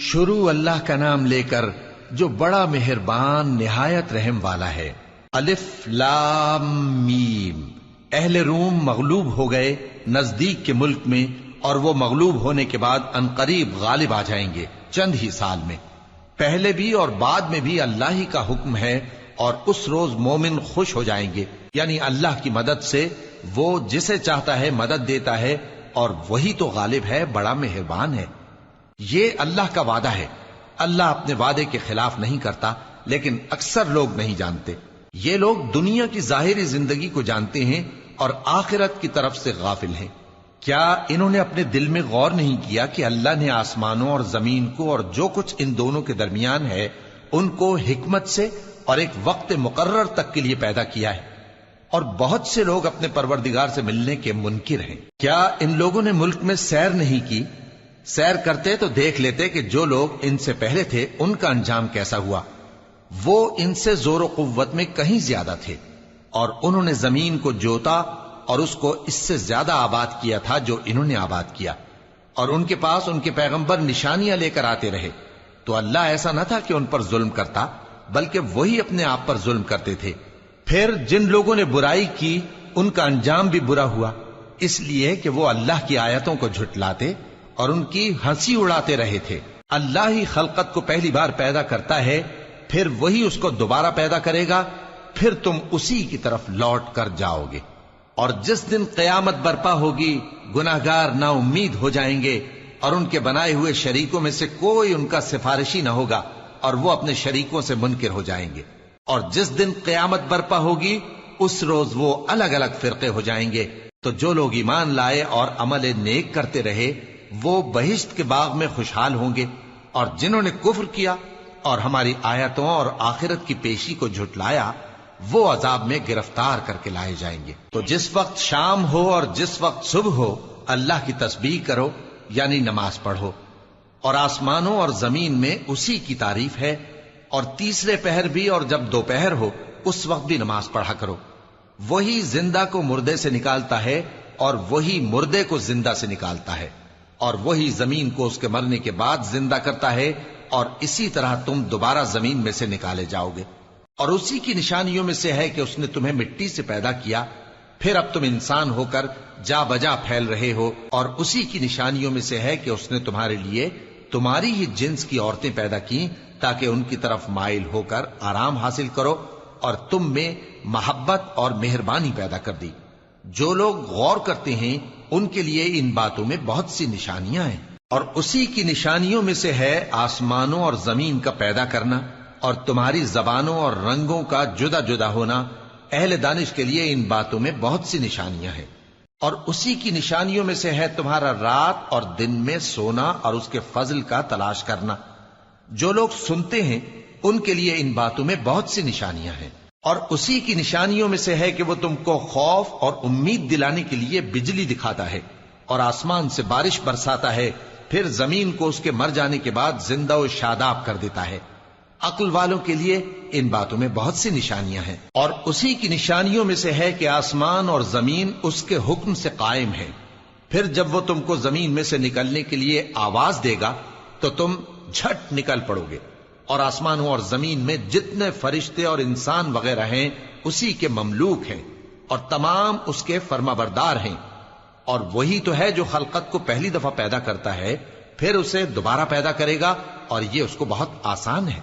شروع اللہ کا نام لے کر جو بڑا مہربان نہایت رحم والا ہے۔ الف لام میم۔ اہل روم مغلوب ہو گئے نزدیک کے ملک میں، اور وہ مغلوب ہونے کے بعد عنقریب غالب آ جائیں گے چند ہی سال میں۔ پہلے بھی اور بعد میں بھی اللہ ہی کا حکم ہے، اور اس روز مومن خوش ہو جائیں گے، یعنی اللہ کی مدد سے وہ جسے چاہتا ہے مدد دیتا ہے، اور وہی تو غالب ہے، بڑا مہربان ہے۔ یہ اللہ کا وعدہ ہے، اللہ اپنے وعدے کے خلاف نہیں کرتا، لیکن اکثر لوگ نہیں جانتے۔ یہ لوگ دنیا کی ظاہری زندگی کو جانتے ہیں اور آخرت کی طرف سے غافل ہیں۔ کیا انہوں نے اپنے دل میں غور نہیں کیا کہ اللہ نے آسمانوں اور زمین کو اور جو کچھ ان دونوں کے درمیان ہے ان کو حکمت سے اور ایک وقت مقرر تک کے لیے پیدا کیا ہے، اور بہت سے لوگ اپنے پروردگار سے ملنے کے منکر ہیں۔ کیا ان لوگوں نے ملک میں سیر نہیں کی؟ سیر کرتے تو دیکھ لیتے کہ جو لوگ ان سے پہلے تھے ان کا انجام کیسا ہوا۔ وہ ان سے زور و قوت میں کہیں زیادہ تھے، اور انہوں نے زمین کو جوتا اور اس کو اس سے زیادہ آباد کیا تھا جو انہوں نے آباد کیا، اور ان کے پاس ان کے پیغمبر نشانیاں لے کر آتے رہے۔ تو اللہ ایسا نہ تھا کہ ان پر ظلم کرتا، بلکہ وہی اپنے آپ پر ظلم کرتے تھے۔ پھر جن لوگوں نے برائی کی ان کا انجام بھی برا ہوا، اس لیے کہ وہ اللہ کی آیتوں کو جھٹلاتے اور ان کی ہنسی اڑاتے رہے تھے۔ اللہ ہی خلقت کو پہلی بار پیدا کرتا ہے، پھر وہی اس کو دوبارہ پیدا کرے گا، پھر تم اسی کی طرف لوٹ کر جاؤ گے۔ اور جس دن قیامت برپا ہوگی گناہگار نا امید ہو جائیں گے، اور ان کے بنائے ہوئے شریکوں میں سے کوئی ان کا سفارشی نہ ہوگا، اور وہ اپنے شریکوں سے منکر ہو جائیں گے۔ اور جس دن قیامت برپا ہوگی اس روز وہ الگ الگ فرقے ہو جائیں گے۔ تو جو لوگ ایمان لائے اور عمل نیک کرتے رہے وہ بہشت کے باغ میں خوشحال ہوں گے، اور جنہوں نے کفر کیا اور ہماری آیتوں اور آخرت کی پیشی کو جھٹلایا وہ عذاب میں گرفتار کر کے لائے جائیں گے۔ تو جس وقت شام ہو اور جس وقت صبح ہو اللہ کی تسبیح کرو، یعنی نماز پڑھو، اور آسمانوں اور زمین میں اسی کی تعریف ہے، اور تیسرے پہر بھی اور جب دوپہر ہو اس وقت بھی نماز پڑھا کرو۔ وہی زندہ کو مردے سے نکالتا ہے اور وہی مردے کو زندہ سے نکالتا ہے، اور وہی زمین کو اس کے مرنے کے بعد زندہ کرتا ہے، اور اسی طرح تم دوبارہ زمین میں سے نکالے جاؤ گے۔ اور اسی کی نشانیوں میں سے ہے کہ اس نے تمہیں مٹی سے پیدا کیا، پھر اب تم انسان ہو کر جا بجا پھیل رہے ہو، اور اسی کی نشانیوں میں سے ہے کہ اس نے تمہارے لیے تمہاری ہی جنس کی عورتیں پیدا کی تاکہ ان کی طرف مائل ہو کر آرام حاصل کرو، اور تم میں محبت اور مہربانی پیدا کر دی۔ جو لوگ غور کرتے ہیں ان کے لیے ان باتوں میں بہت سی نشانیاں ہیں۔ اور اسی کی نشانیوں میں سے ہے آسمانوں اور زمین کا پیدا کرنا، اور تمہاری زبانوں اور رنگوں کا جدا جدا ہونا۔ اہل دانش کے لیے ان باتوں میں بہت سی نشانیاں ہیں۔ اور اسی کی نشانیوں میں سے ہے تمہارا رات اور دن میں سونا اور اس کے فضل کا تلاش کرنا۔ جو لوگ سنتے ہیں ان کے لیے ان باتوں میں بہت سی نشانیاں ہیں۔ اور اسی کی نشانیوں میں سے ہے کہ وہ تم کو خوف اور امید دلانے کے لیے بجلی دکھاتا ہے، اور آسمان سے بارش برساتا ہے، پھر زمین کو اس کے مر جانے کے بعد زندہ و شاداب کر دیتا ہے۔ عقل والوں کے لیے ان باتوں میں بہت سی نشانیاں ہیں۔ اور اسی کی نشانیوں میں سے ہے کہ آسمان اور زمین اس کے حکم سے قائم ہے، پھر جب وہ تم کو زمین میں سے نکلنے کے لیے آواز دے گا تو تم جھٹ نکل پڑو گے۔ اور آسمانوں اور زمین میں جتنے فرشتے اور انسان وغیرہ ہیں اسی کے مملوک ہیں، اور تمام اس کے فرما بردار ہیں۔ اور وہی تو ہے جو خلقت کو پہلی دفعہ پیدا کرتا ہے، پھر اسے دوبارہ پیدا کرے گا، اور یہ اس کو بہت آسان ہے۔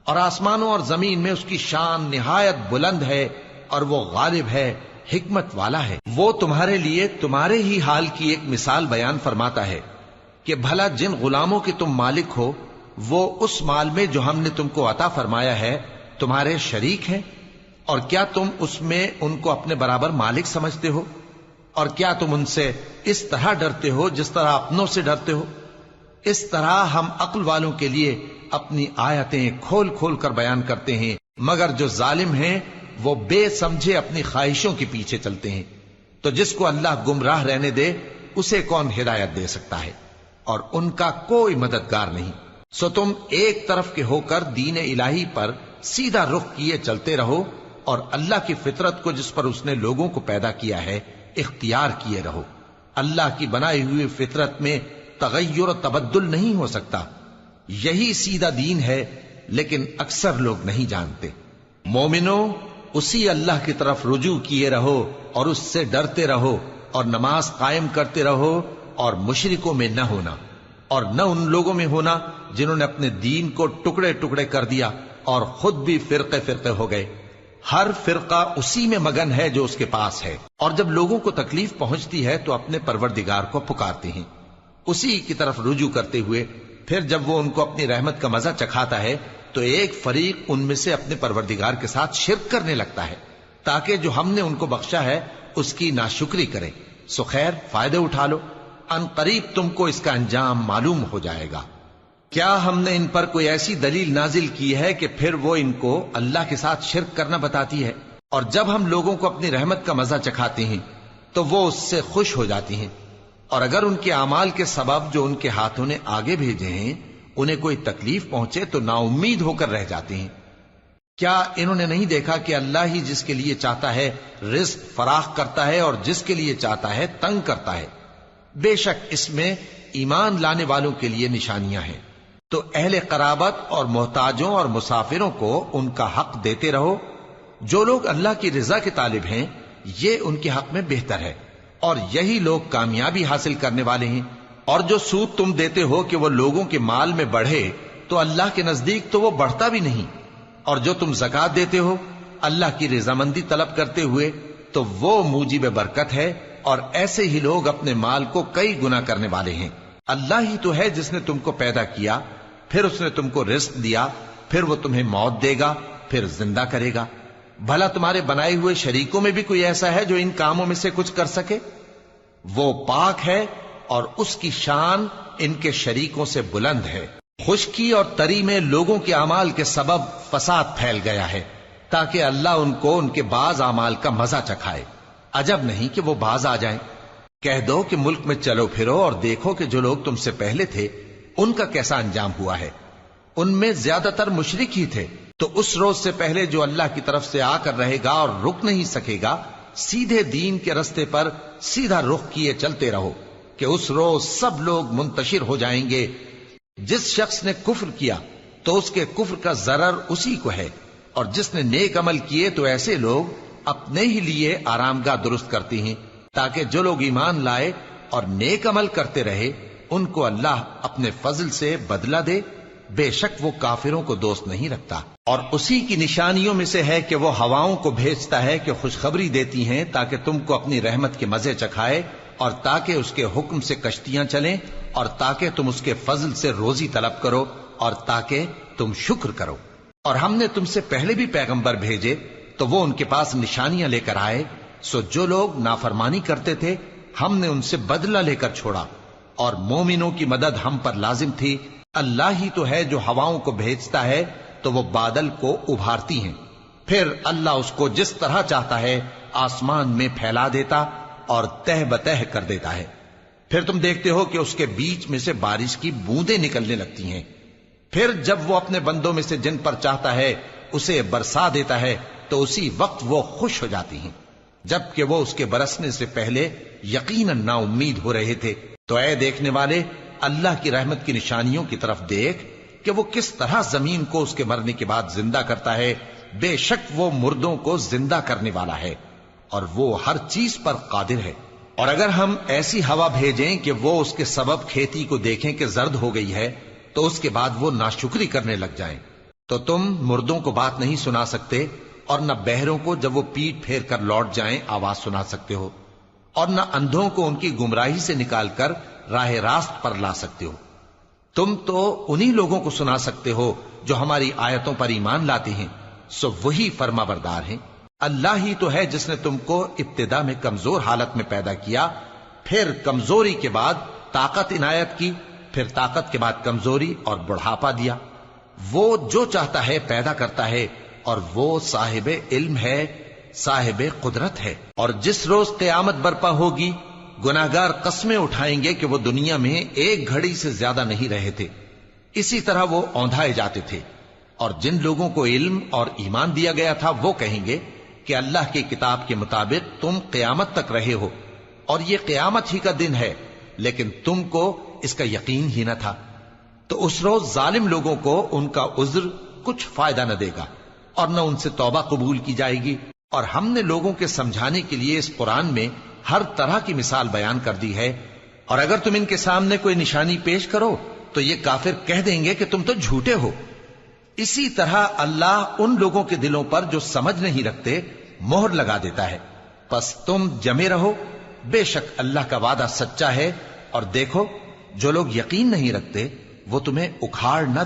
اور آسمانوں اور زمین میں اس کی شان نہایت بلند ہے، اور وہ غالب ہے، حکمت والا ہے۔ وہ تمہارے لیے تمہارے ہی حال کی ایک مثال بیان فرماتا ہے کہ بھلا جن غلاموں کے تم مالک ہو وہ اس مال میں جو ہم نے تم کو عطا فرمایا ہے تمہارے شریک ہیں، اور کیا تم اس میں ان کو اپنے برابر مالک سمجھتے ہو؟ اور کیا تم ان سے اس طرح ڈرتے ہو جس طرح اپنوں سے ڈرتے ہو؟ اس طرح ہم عقل والوں کے لیے اپنی آیتیں کھول کھول کر بیان کرتے ہیں، مگر جو ظالم ہیں وہ بے سمجھے اپنی خواہشوں کے پیچھے چلتے ہیں۔ تو جس کو اللہ گمراہ رہنے دے اسے کون ہدایت دے سکتا ہے، اور ان کا کوئی مددگار نہیں۔ سو تم ایک طرف کے ہو کر دین الہی پر سیدھا رخ کیے چلتے رہو، اور اللہ کی فطرت کو جس پر اس نے لوگوں کو پیدا کیا ہے اختیار کیے رہو۔ اللہ کی بنائی ہوئی فطرت میں تغیر و تبدل نہیں ہو سکتا۔ یہی سیدھا دین ہے، لیکن اکثر لوگ نہیں جانتے۔ مومنو، اسی اللہ کی طرف رجوع کیے رہو اور اس سے ڈرتے رہو، اور نماز قائم کرتے رہو، اور مشرکوں میں نہ ہونا، اور نہ ان لوگوں میں ہونا جنہوں نے اپنے دین کو ٹکڑے ٹکڑے کر دیا اور خود بھی فرقے فرقے ہو گئے۔ ہر فرقہ اسی میں مگن ہے جو اس کے پاس ہے، اور جب لوگوں کو تکلیف پہنچتی ہے تو اپنے پروردگار کو پکارتے ہیں، اسی کی طرف رجوع کرتے ہوئے۔ پھر جب وہ ان کو اپنی رحمت کا مزہ چکھاتا ہے تو ایک فریق ان میں سے اپنے پروردگار کے ساتھ شرک کرنے لگتا ہے، تاکہ جو ہم نے ان کو بخشا ہے اس کی ناشکری کریں۔ سو خیر، فائدے اٹھا لو، ان قریب تم کو اس کا انجام معلوم ہو جائے گا۔ کیا ہم نے ان پر کوئی ایسی دلیل نازل کی ہے کہ پھر وہ ان کو اللہ کے ساتھ شرک کرنا بتاتی ہے؟ اور جب ہم لوگوں کو اپنی رحمت کا مزہ چکھاتے ہیں تو وہ اس سے خوش ہو جاتی ہیں، اور اگر ان کے اعمال کے سبب جو ان کے ہاتھوں نے آگے بھیجے ہیں انہیں کوئی تکلیف پہنچے تو نا امید ہو کر رہ جاتے ہیں۔ کیا انہوں نے نہیں دیکھا کہ اللہ ہی جس کے لیے چاہتا ہے رزق فراخ کرتا ہے اور جس کے لیے چاہتا ہے تنگ کرتا ہے؟ بے شک اس میں ایمان لانے والوں کے لیے نشانیاں ہیں۔ تو اہل قرابت اور محتاجوں اور مسافروں کو ان کا حق دیتے رہو۔ جو لوگ اللہ کی رضا کے طالب ہیں یہ ان کے حق میں بہتر ہے، اور یہی لوگ کامیابی حاصل کرنے والے ہیں۔ اور جو سود تم دیتے ہو کہ وہ لوگوں کے مال میں بڑھے تو اللہ کے نزدیک تو وہ بڑھتا بھی نہیں، اور جو تم زکوٰۃ دیتے ہو اللہ کی رضامندی طلب کرتے ہوئے تو وہ موجب برکت ہے، اور ایسے ہی لوگ اپنے مال کو کئی گنا کرنے والے ہیں۔ اللہ ہی تو ہے جس نے تم کو پیدا کیا، پھر اس نے تم کو رزق دیا، پھر وہ تمہیں موت دے گا، پھر زندہ کرے گا۔ بھلا تمہارے بنائے ہوئے شریکوں میں بھی کوئی ایسا ہے جو ان کاموں میں سے کچھ کر سکے؟ وہ پاک ہے اور اس کی شان ان کے شریکوں سے بلند ہے۔ خشکی اور تری میں لوگوں کے اعمال کے سبب فساد پھیل گیا ہے، تاکہ اللہ ان کو ان کے بعض اعمال کا مزہ چکھائے۔ عجب نہیں کہ وہ باز آ جائیں۔ کہہ دو کہ ملک میں چلو پھرو اور دیکھو کہ جو لوگ تم سے پہلے تھے ان کا کیسا انجام ہوا ہے۔ ان میں زیادہ تر مشرک ہی تھے۔ تو اس روز سے پہلے جو اللہ کی طرف سے آ کر رہے گا اور رک نہیں سکے گا، سیدھے دین کے رستے پر سیدھا رخ کیے چلتے رہو، کہ اس روز سب لوگ منتشر ہو جائیں گے۔ جس شخص نے کفر کیا تو اس کے کفر کا ضرر اسی کو ہے، اور جس نے نیک عمل کیے تو ایسے لوگ اپنے ہی لیے آرامگاہ درست کرتے ہیں، تاکہ جو لوگ ایمان لائے اور نیک عمل کرتے رہے ان کو اللہ اپنے فضل سے بدلہ دے۔ بے شک وہ کافروں کو دوست نہیں رکھتا۔ اور اسی کی نشانیوں میں سے ہے کہ وہ ہواؤں کو بھیجتا ہے کہ خوشخبری دیتی ہیں تاکہ تم کو اپنی رحمت کے مزے چکھائے، اور تاکہ اس کے حکم سے کشتیاں چلیں، اور تاکہ تم اس کے فضل سے روزی طلب کرو، اور تاکہ تم شکر کرو۔ اور ہم نے تم سے پہلے بھی پیغمبر بھیجے تو وہ ان کے پاس نشانیاں لے کر آئے، سو جو لوگ نافرمانی کرتے تھے ہم نے ان سے بدلہ لے کر چھوڑا، اور مومنوں کی مدد ہم پر لازم تھی۔ اللہ ہی تو ہے جو ہواؤں کو بھیجتا ہے تو وہ بادل کو ابھارتی ہیں، پھر اللہ اس کو جس طرح چاہتا ہے آسمان میں پھیلا دیتا اور تہ بتہ کر دیتا ہے۔ پھر تم دیکھتے ہو کہ اس کے بیچ میں سے بارش کی بوندیں نکلنے لگتی ہیں، پھر جب وہ اپنے بندوں میں سے جن پر چاہتا ہے اسے برسا دیتا ہے تو اسی وقت وہ خوش ہو جاتی ہیں، جبکہ وہ اس کے برسنے سے پہلے یقیناً نا امید ہو رہے تھے۔ تو اے دیکھنے والے، اللہ کی رحمت کی نشانیوں کی طرف دیکھ کہ وہ کس طرح زمین کو اس کے مرنے کے بعد زندہ کرتا ہے۔ بے شک وہ مردوں کو زندہ کرنے والا ہے اور وہ ہر چیز پر قادر ہے۔ اور اگر ہم ایسی ہوا بھیجیں کہ وہ اس کے سبب کھیتی کو دیکھیں کہ زرد ہو گئی ہے تو اس کے بعد وہ ناشکری کرنے لگ جائیں، تو تم مردوں کو بات نہیں سنا سکتے، اور نہ بہروں کو جب وہ پیٹ پھیر کر لوٹ جائیں آواز سنا سکتے ہو، اور نہ اندھوں کو ان کی گمراہی سے نکال کر راہ راست پر لا سکتے ہو۔ تم تو انہی لوگوں کو سنا سکتے ہو جو ہماری آیتوں پر ایمان لاتے ہیں، سو وہی فرما بردار ہیں۔ اللہ ہی تو ہے جس نے تم کو ابتدا میں کمزور حالت میں پیدا کیا، پھر کمزوری کے بعد طاقت عنایت کی، پھر طاقت کے بعد کمزوری اور بڑھاپا دیا۔ وہ جو چاہتا ہے پیدا کرتا ہے، اور وہ صاحب علم ہے، صاحب قدرت ہے۔ اور جس روز قیامت برپا ہوگی گناہگار قسمیں اٹھائیں گے کہ وہ دنیا میں ایک گھڑی سے زیادہ نہیں رہے تھے، اسی طرح وہ اوندھائے جاتے تھے۔ اور جن لوگوں کو علم اور ایمان دیا گیا تھا وہ کہیں گے کہ اللہ کی کتاب کے مطابق تم قیامت تک رہے ہو، اور یہ قیامت ہی کا دن ہے، لیکن تم کو اس کا یقین ہی نہ تھا۔ تو اس روز ظالم لوگوں کو ان کا عذر کچھ فائدہ نہ دے گا اور نہ ان سے توبہ قبول کی جائے گی. اور ہم نے لوگوں کے سمجھانے کے لیے اس قرآن میں ہر طرح کی مثال بیان کر دی ہے، اور اگر تم ان کے سامنے کوئی نشانی پیش کرو تو یہ کافر کہہ دیں گے کہ تم تو جھوٹے ہو. اسی طرح اللہ ان لوگوں کے دلوں پر جو سمجھ نہیں رکھتے مہر لگا دیتا ہے. پس تم جمے رہو، بے شک اللہ کا وعدہ سچا ہے، اور دیکھو جو لوگ یقین نہیں رکھتے وہ تمہیں اکھاڑ نہ